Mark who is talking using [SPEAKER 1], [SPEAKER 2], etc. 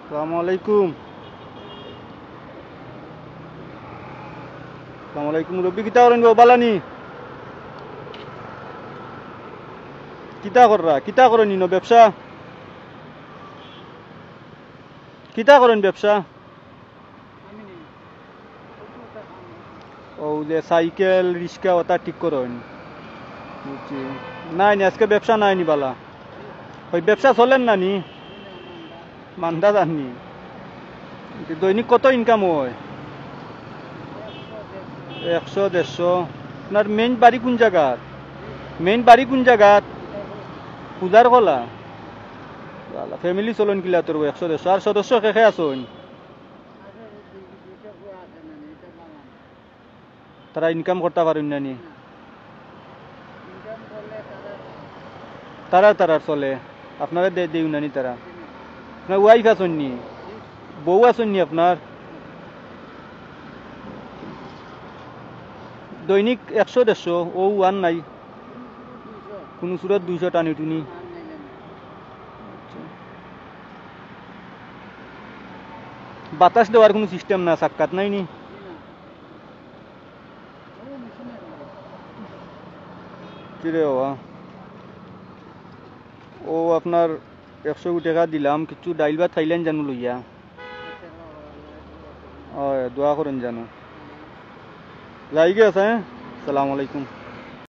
[SPEAKER 1] আসসালামু আলাইকুম। আসসালামু আলাইকুম। রব্বি কিতা করেন গো বালানি? কিতা কররা? কিতা করেন ইনো ব্যবসা? কিতা করেন ব্যবসা? ও যে সাইকেল রিক্সা ওটা ঠিক করেন? বুঝছি। নাই নি আজকে ব্যবসা নাই নি বালা। ওই ব্যবসা চলেন না নি? মান্দা জাননি। দৈনিক কত ইনকাম হয়? 100-150। আপনার মেইন বাড়ি কোন জায়গার? মেইন বাড়ি কোন জায়গার? পূজার কলা। ফ্যামিলি চলন কিলা তোর 100-150 আর সদস্য কে কে আছেন? তারা ইনকাম করতে পারেন না নি? তারা তারা চলে আপনারা দেউ নানি তারা? আপনার ওয়াইফ আছেন নি? বউ আছেন নি আপনার? দৈনিক 100-150 ও ওয়ান নাই? কোন সুরত 200 টানি টুনি? বাতাস দেওয়ার কোনো সিস্টেম না, সাক্ষাৎ নাই নি? কিরে বাবা, ও আপনার 100 টাকা দিলাম, কিছু ডাইল ভাত খাইলেন জানো লইয়া? দোয়া করেন জানো। যাই গে আছে। হ্যাঁ, সালাম আলাইকুম।